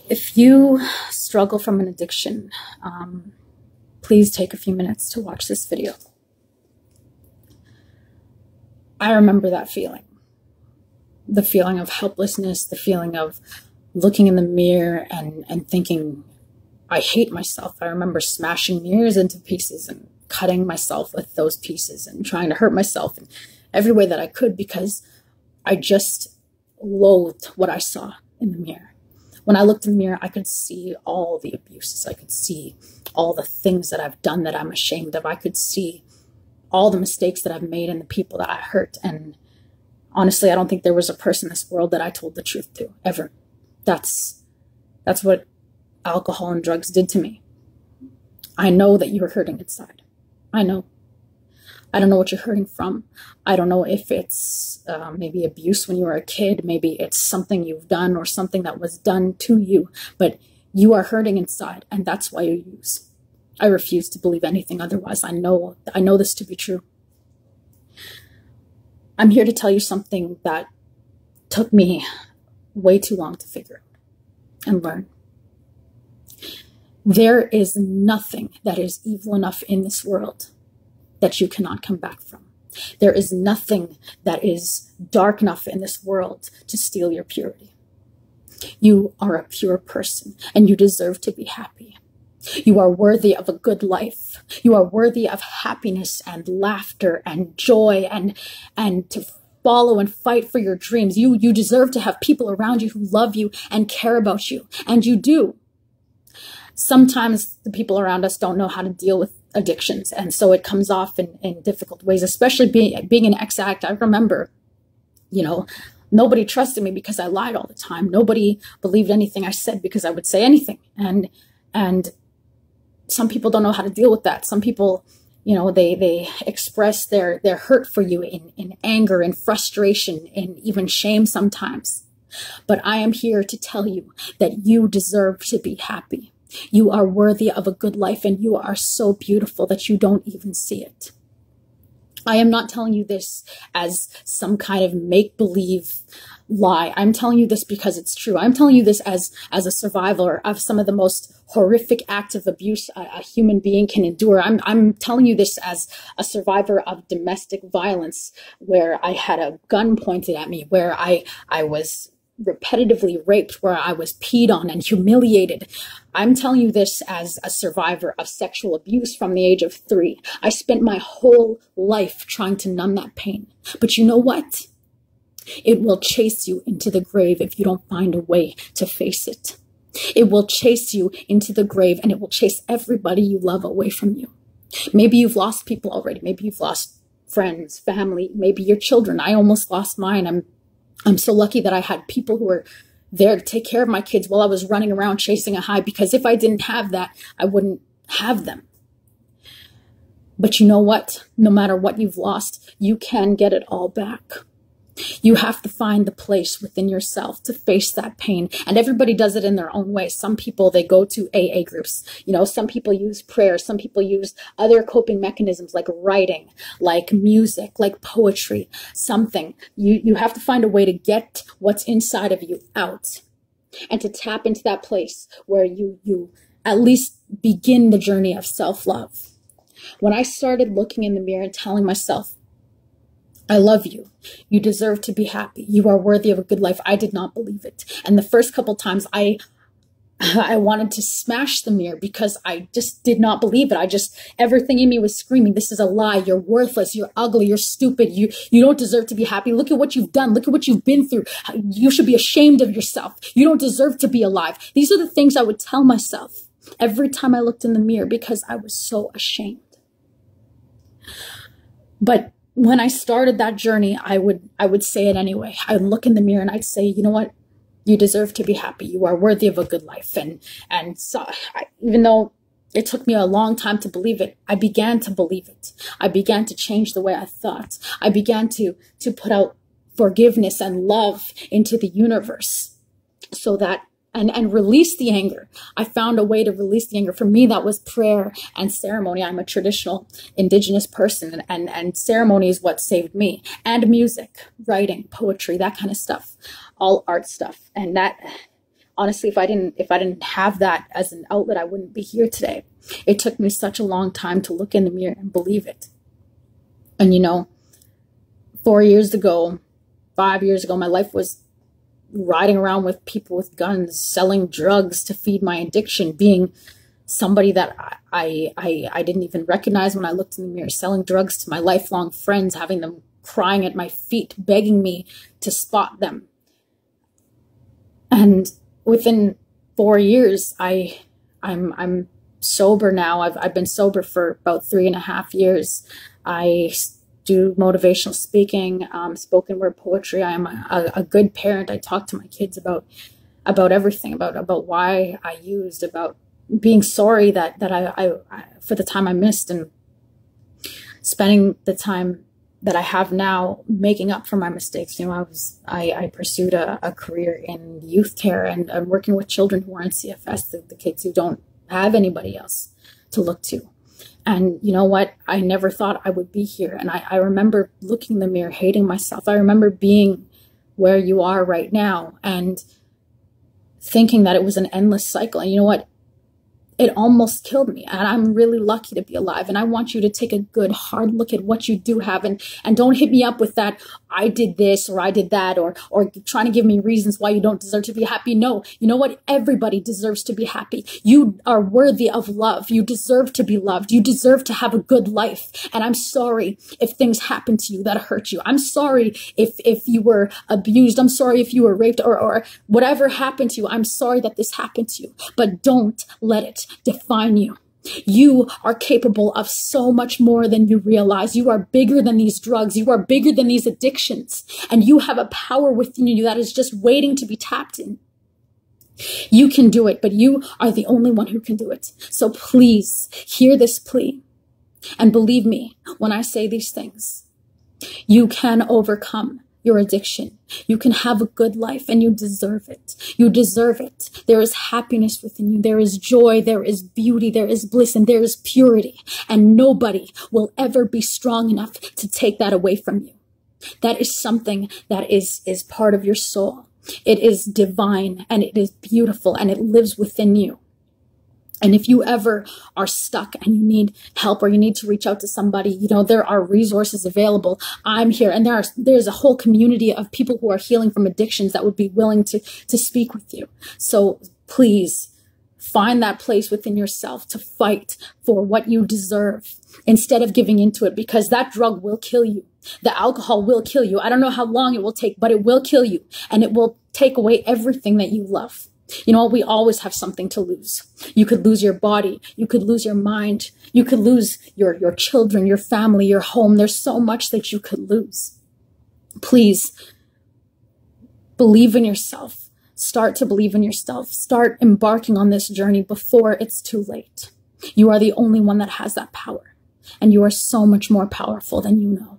If you struggle from an addiction, please take a few minutes to watch this video. I remember that feeling. The feeling of helplessness, the feeling of looking in the mirror and thinking, I hate myself. I remember smashing mirrors into pieces and cutting myself with those pieces and trying to hurt myself in every way that I could because I just loathed what I saw in the mirror. When I looked in the mirror, I could see all the abuses. I could see all the things that I've done that I'm ashamed of. I could see all the mistakes that I've made and the people that I hurt. And honestly, I don't think there was a person in this world that I told the truth to, ever. That's what alcohol and drugs did to me. I know that you're hurting inside. I know. I don't know what you're hurting from. I don't know if it's maybe abuse when you were a kid. Maybe it's something you've done or something that was done to you. But you are hurting inside, and that's why you use. I refuse to believe anything otherwise. I know this to be true. I'm here to tell you something that took me way too long to figure out and learn. There is nothing that is evil enough in this world that you cannot come back from. There is nothing that is dark enough in this world to steal your purity. You are a pure person, and you deserve to be happy. You are worthy of a good life. You are worthy of happiness and laughter and joy and to follow and fight for your dreams. You deserve to have people around you who love you and care about you, and you do. Sometimes the people around us don't know how to deal with addictions, and so it comes off in difficult ways, especially being an ex-addict. I remember, nobody trusted me because I lied all the time. Nobody believed anything I said because I would say anything. And some people don't know how to deal with that. Some people, they express their hurt for you in anger and frustration and even shame sometimes. But I am here to tell you that you deserve to be happy. You are worthy of a good life, and you are so beautiful that you don't even see it. I am not telling you this as some kind of make-believe lie. I'm telling you this because it's true. I'm telling you this as a survivor of some of the most horrific acts of abuse a human being can endure. I'm telling you this as a survivor of domestic violence, where I had a gun pointed at me, where I was repetitively raped, where I was peed on and humiliated. I'm telling you this as a survivor of sexual abuse from the age of 3. I spent my whole life trying to numb that pain. But you know what? It will chase you into the grave if you don't find a way to face it. It will chase you into the grave, and it will chase everybody you love away from you. Maybe you've lost people already. Maybe you've lost friends, family, maybe your children. I almost lost mine. I'm so lucky that I had people who were there to take care of my kids while I was running around chasing a high, because if I didn't have that, I wouldn't have them. But you know what? No matter what you've lost, you can get it all back. You have to find the place within yourself to face that pain. And everybody does it in their own way. Some people, they go to AA groups. Some people use prayer. Some people use other coping mechanisms like writing, like music, like poetry, something. You have to find a way to get what's inside of you out and to tap into that place where you at least begin the journey of self-love. When I started looking in the mirror and telling myself, I love you. You deserve to be happy. You are worthy of a good life. I did not believe it. And the first couple times I wanted to smash the mirror because I just did not believe it. Everything in me was screaming, this is a lie. You're worthless. You're ugly. You're stupid. You don't deserve to be happy. Look at what you've done. Look at what you've been through. You should be ashamed of yourself. You don't deserve to be alive. These are the things I would tell myself every time I looked in the mirror because I was so ashamed. But when I started that journey, I would say it anyway. I'd look in the mirror and I'd say, you know what? You deserve to be happy. You are worthy of a good life. And so even though it took me a long time to believe it, I began to believe it. I began to change the way I thought. I began to put out forgiveness and love into the universe so that and release the anger. I found a way to release the anger. For me, that was prayer and ceremony. I'm a traditional indigenous person, and ceremony is what saved me. And music, writing, poetry, that kind of stuff, all art stuff. And that honestly, if I didn't have that as an outlet, I wouldn't be here today. It took me such a long time to look in the mirror and believe it. And 4 years ago, 5 years ago, my life was riding around with people with guns, selling drugs to feed my addiction, being somebody that I didn't even recognize when I looked in the mirror, selling drugs to my lifelong friends, having them crying at my feet, begging me to spot them. And within 4 years, I'm sober now. I've been sober for about 3.5 years. I do motivational speaking, spoken word poetry. I am a good parent. I talk to my kids about everything, about why I used, about being sorry that I for the time I missed, and spending the time that I have now making up for my mistakes. I pursued a career in youth care and working with children who are in CFS, the kids who don't have anybody else to look to. And you know what? I never thought I would be here. And I remember looking in the mirror, hating myself. I remember being where you are right now and thinking that it was an endless cycle. And you know what? It almost killed me. And I'm really lucky to be alive. And I want you to take a good, hard look at what you do have. And don't hit me up with that, I did this or I did that, or trying to give me reasons why you don't deserve to be happy. No, you know what? Everybody deserves to be happy. You are worthy of love. You deserve to be loved. You deserve to have a good life. And I'm sorry if things happen to you that hurt you. I'm sorry if you were abused. I'm sorry if you were raped or whatever happened to you. I'm sorry that this happened to you, but don't let it define you. You are capable of so much more than you realize. You are bigger than these drugs. You are bigger than these addictions. And you have a power within you that is just waiting to be tapped in. You can do it, but you are the only one who can do it. So please hear this plea and believe me when I say these things. You can overcome your addiction. You can have a good life and you deserve it. You deserve it. There is happiness within you. There is joy. There is beauty. There is bliss and there is purity. And nobody will ever be strong enough to take that away from you. That is something that is part of your soul. It is divine and it is beautiful and it lives within you. And if you ever are stuck and you need help or you need to reach out to somebody, there are resources available. I'm here. And there's a whole community of people who are healing from addictions that would be willing to speak with you. So please find that place within yourself to fight for what you deserve instead of giving into it, because that drug will kill you. The alcohol will kill you. I don't know how long it will take, but it will kill you and it will take away everything that you love. We always have something to lose. You could lose your body. You could lose your mind. You could lose your children, your family, your home. There's so much that you could lose. Please believe in yourself. Start to believe in yourself. Start embarking on this journey before it's too late. You are the only one that has that power. And you are so much more powerful than you know.